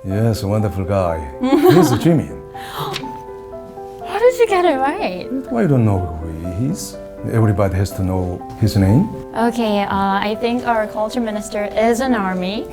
Yes, a wonderful guy. He's Jimin. How did you get it right? I don't know who he is. Everybody has to know his name. Okay, I think our culture minister is an army.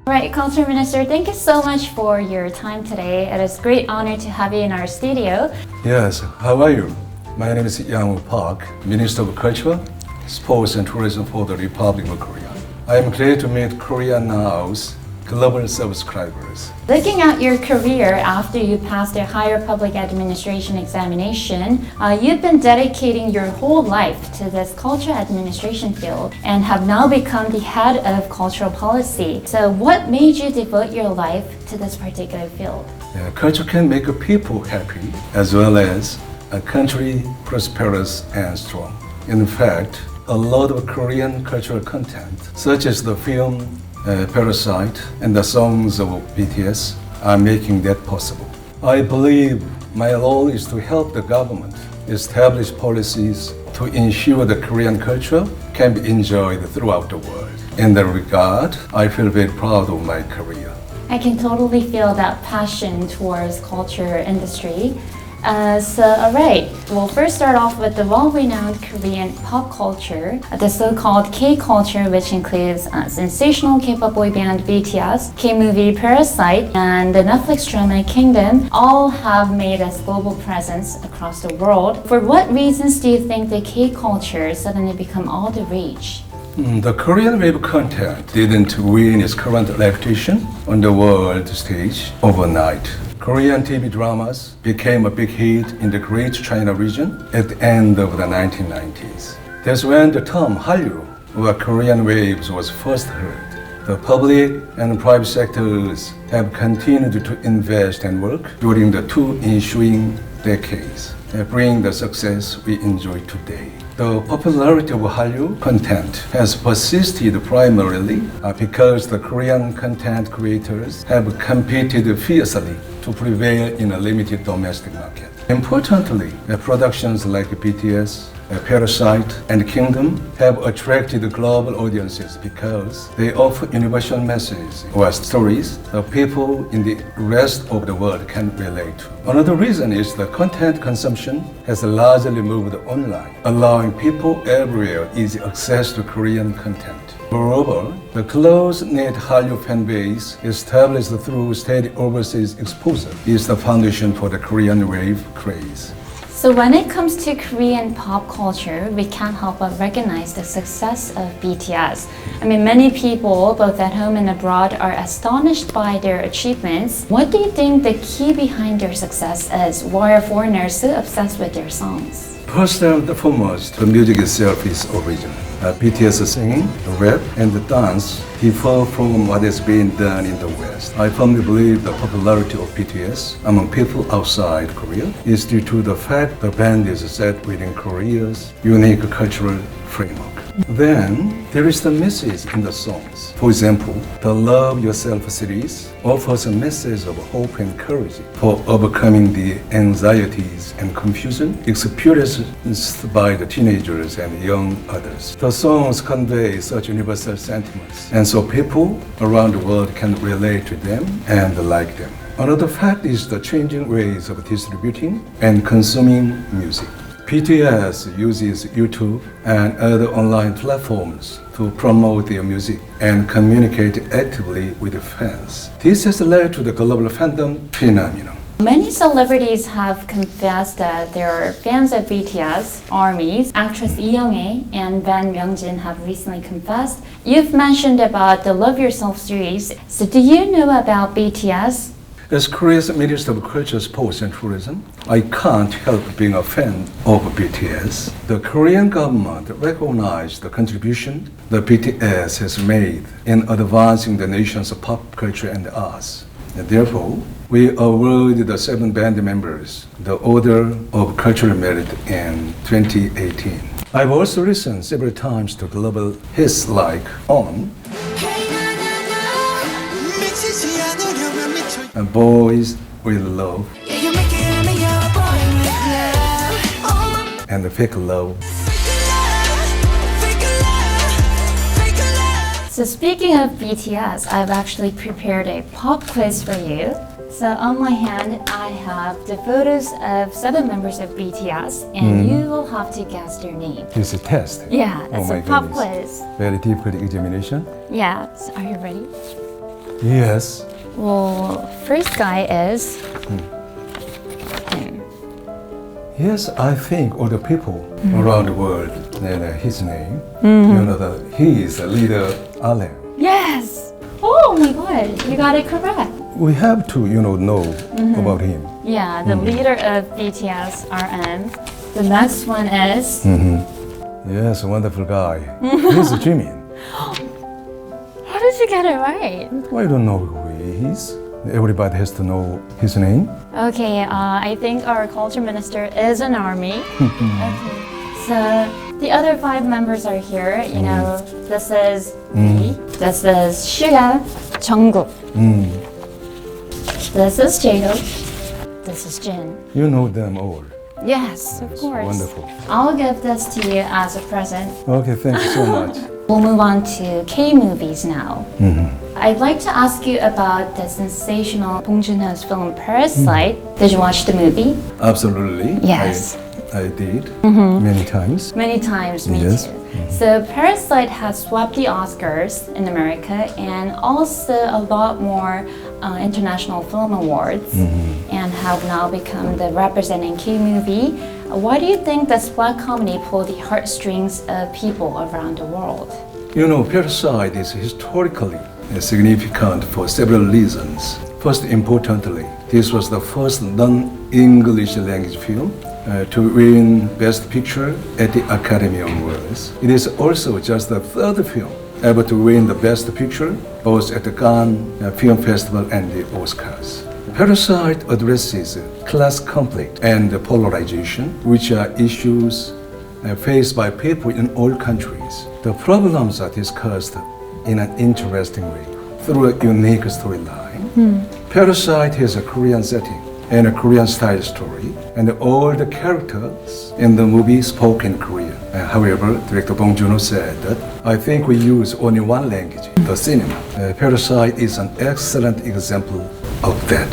Right, Culture Minister, thank you so much for your time today. It is a great honor to have you in our studio. Yes, how are you? My name is Yang Park, Minister of Culture, Sports and Tourism for the Republic of Korea. I am glad to meet Korea Now's global subscribers. Looking at your career after you passed the higher public administration examination, you've been dedicating your whole life to this culture administration field and have now become the head of cultural policy. So what made you devote your life to this particular field? Culture can make a people happy as well as a country prosperous and strong. In fact, a lot of Korean cultural content, such as the film Parasite and the songs of BTS, are making that possible. I believe my role is to help the government establish policies to ensure the Korean culture can be enjoyed throughout the world. In that regard, I feel very proud of my career. I can totally feel that passion towards culture industry. Alright, we'll first start off with the well-renowned Korean pop culture, the so-called K-culture, which includes sensational K-pop boy band BTS, K-movie Parasite, and the Netflix drama Kingdom, all have made a global presence across the world. For what reasons do you think the K-culture suddenly become all the rage? The Korean wave content didn't win its current reputation on the world stage overnight. Korean TV dramas became a big hit in the Great China region at the end of the 1990s. That's when the term Hallyu, or Korean waves, was first heard. The public and private sectors have continued to invest and work during the two ensuing decades, bringing the success we enjoy today. The popularity of Hallyu content has persisted primarily because the Korean content creators have competed fiercely to prevail in a limited domestic market. Importantly, productions like BTS, Parasite, and Kingdom have attracted global audiences because they offer universal messages or stories that people in the rest of the world can relate to. Another reason is the content consumption has largely moved online, allowing people everywhere easy access to Korean content. Moreover, the close-knit Hallyu fan base established through steady overseas exposure is the foundation for the Korean wave craze. So when it comes to Korean pop culture, we can't help but recognize the success of BTS. I mean, many people, both at home and abroad, are astonished by their achievements. What do you think the key behind their success is? Why are foreigners so obsessed with their songs? First and foremost, the music itself is original. BTS singing, rap, and the dance differ from what is being done in the West. I firmly believe the popularity of BTS among people outside Korea is due to the fact the band is set within Korea's unique cultural framework. Then, there is the message in the songs. For example, the Love Yourself series offers a message of hope and courage for overcoming the anxieties and confusion experienced by the teenagers and young adults. The songs convey such universal sentiments, and so people around the world can relate to them and like them. Another fact is the changing ways of distributing and consuming music. BTS uses YouTube and other online platforms to promote their music and communicate actively with fans. This has led to the global fandom phenomenon. Many celebrities have confessed that they are fans of BTS. ARMYs, actress Lee Young-ae and Ban Myung-jin have recently confessed. You've mentioned about the Love Yourself series. So do you know about BTS? As Korea's Minister of Culture, Sports and Tourism, I can't help being a fan of BTS. The Korean government recognized the contribution that BTS has made in advancing the nation's pop culture and arts. And therefore, we awarded the 7 band members the Order of Cultural Merit in 2018. I've also listened several times to global hits like On, and Boys With Love, and fake love. So speaking of BTS, I've actually prepared a pop quiz for you. So on my hand, I have the photos of 7 members of BTS, and you will have to guess their name. This is a test. Yeah, Oh it's my a pop goodness. quiz. Very difficult examination. Yeah, so are you ready? Yes. Well, first guy is him. Yes, I think all the people around the world know his name. You know that he is the leader Alan. Yes! Oh my god, you got it correct. We have to, know about him. Yeah, the leader of BTS, RM. The next one is... Yes, wonderful guy. He's Jimin. How did you get it right? I don't know who he is. Everybody has to know his name. Okay, I think our culture minister is an army. Okay. So the other 5 members are here. You know, this is me. This is Suga, Jungkook. This is Jaeho. This is Jin. You know them all. Yes, of course. Wonderful. I'll give this to you as a present. Okay, thank you so much. We'll move on to K-movies now. I'd like to ask you about the sensational Bong Joon-ho's film Parasite. Did you watch the movie? Absolutely. Yes. I did many times. Many times, me Yes. too. So Parasite has swept the Oscars in America and also a lot more international film awards and have now become the representing K-movie. Why do you think this black comedy pulled the heartstrings of people around the world? You know, Parasite is historically significant for several reasons. First, importantly, this was the first non-English language film to win Best Picture at the Academy Awards. It is also just the 3rd film ever to win the Best Picture, both at the Cannes Film Festival and the Oscars. Parasite addresses class conflict and polarization, which are issues faced by people in all countries. The problems are discussed in an interesting way through a unique storyline. Parasite has a Korean setting and a Korean style story, and all the characters in the movie spoke in Korean. However, director Bong Joon-ho said that, I think we use only one language, the cinema. Parasite is an excellent example of that.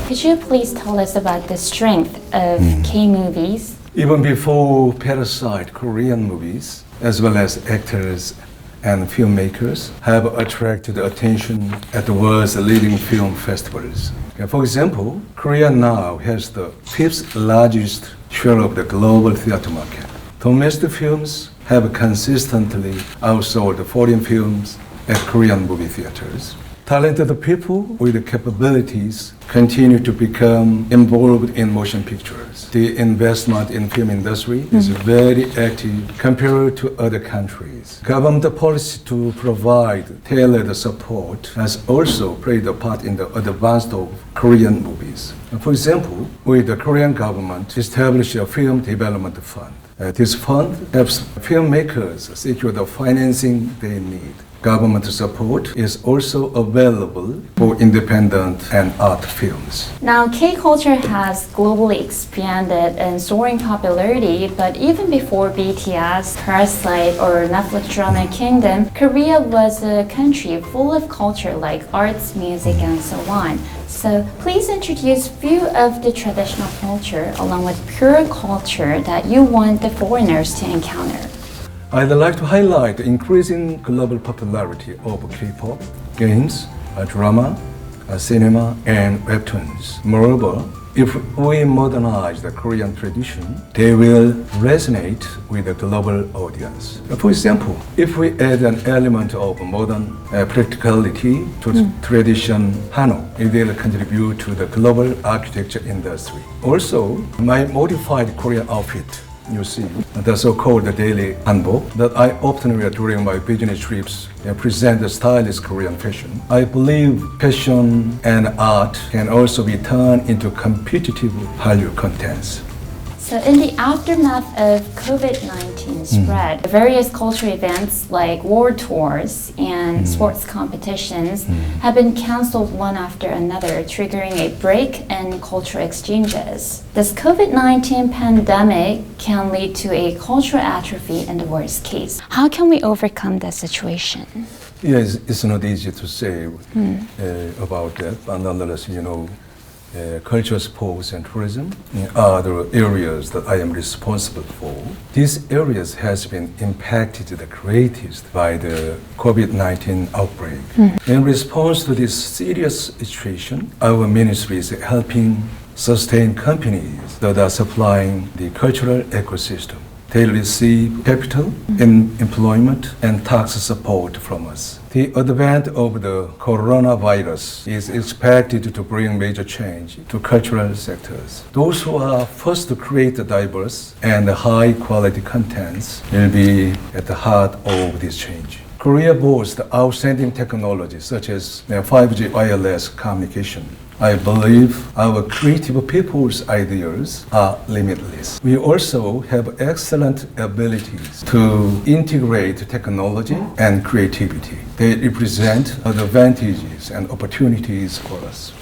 Could you please tell us about the strength of K-movies? Even before Parasite, Korean movies, as well as actors and filmmakers, have attracted attention at the world's leading film festivals. For example, Korea now has the 5th largest share of the global theater market. Domestic films have consistently outsold foreign films at Korean movie theaters. Talented people with capabilities continue to become involved in motion pictures. The investment in film industry is very active compared to other countries. Government policy to provide tailored support has also played a part in the advance of Korean movies. For example, with the Korean government established a film development fund. This fund helps filmmakers secure the financing they need. Government support is also available for independent and art films. Now, K-culture has globally expanded in soaring popularity, but even before BTS, Parasite, or Netflix drama Kingdom, Korea was a country full of culture like arts, music, and so on. So please introduce few of the traditional culture along with pure culture that you want the foreigners to encounter. I'd like to highlight the increasing global popularity of K-pop, games, drama, cinema, and webtoons. Moreover, if we modernize the Korean tradition, they will resonate with the global audience. For example, if we add an element of modern practicality to the tradition Hano, it will contribute to the global architecture industry. Also, my modified Korean outfit, you see, the so-called daily hanbok that I often wear during my business trips present the stylish Korean fashion. I believe fashion and art can also be turned into competitive Hallyu contents. So in the aftermath of COVID-19 spread, various cultural events like world tours and sports competitions have been canceled one after another, triggering a break in cultural exchanges. This COVID-19 pandemic can lead to a cultural atrophy in the worst case. How can we overcome that situation? Yes, it's not easy to say about that, but nonetheless, culture, sports, and tourism are the areas that I am responsible for. These areas has been impacted the greatest by the COVID-19 outbreak. In response to this serious situation, our ministry is helping sustain companies that are supplying the cultural ecosystem. They receive capital, employment, and tax support from us. The advent of the coronavirus is expected to bring major change to cultural sectors. Those who are first to create diverse and high-quality contents will be at the heart of this change. Korea boasts outstanding technology such as 5G wireless communication. I believe our creative people's ideas are limitless. We also have excellent abilities to integrate technology and creativity. They represent advantages and opportunities for us.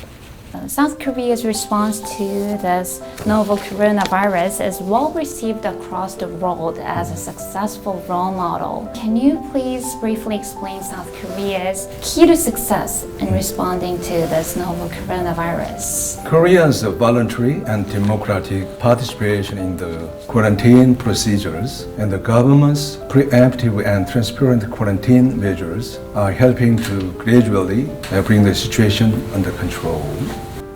South Korea's response to this novel coronavirus is well received across the world as a successful role model. Can you please briefly explain South Korea's key to success in responding to this novel coronavirus? Korea's voluntary and democratic participation in the quarantine procedures and the government's preemptive and transparent quarantine measures are helping to gradually bring the situation under control.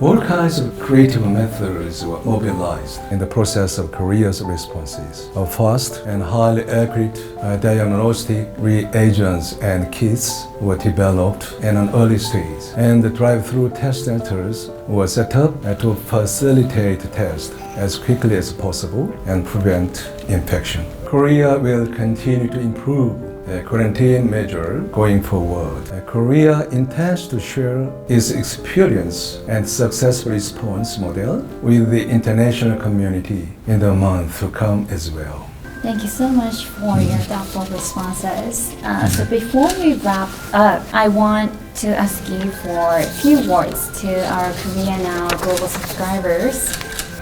All kinds of creative methods were mobilized in the process of Korea's responses. Fast and highly accurate diagnostic reagents and kits were developed in an early stage, and the drive-through test centers were set up to facilitate tests as quickly as possible and prevent infection. Korea will continue to improve quarantine measure going forward. Korea intends to share its experience and successful response model with the international community in the month to come as well. Thank you so much for your thoughtful responses. So before we wrap up, I want to ask you for a few words to our Korea Now global subscribers.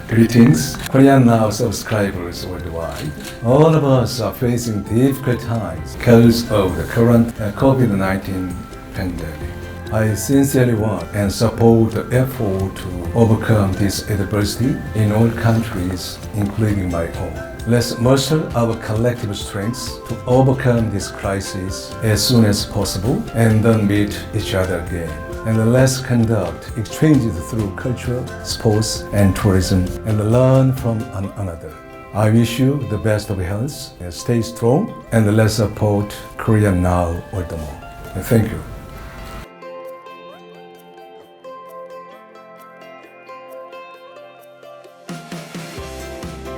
Greetings, Korean Now subscribers worldwide. All of us are facing difficult times because of the current COVID-19 pandemic. I sincerely want and support the effort to overcome this adversity in all countries, including my own. Let's muster our collective strengths to overcome this crisis as soon as possible and then meet each other again. And let's conduct exchanges through culture, sports, and tourism and learn from one another. I wish you the best of health and stay strong, and let's support Korea Now all the more. Thank you.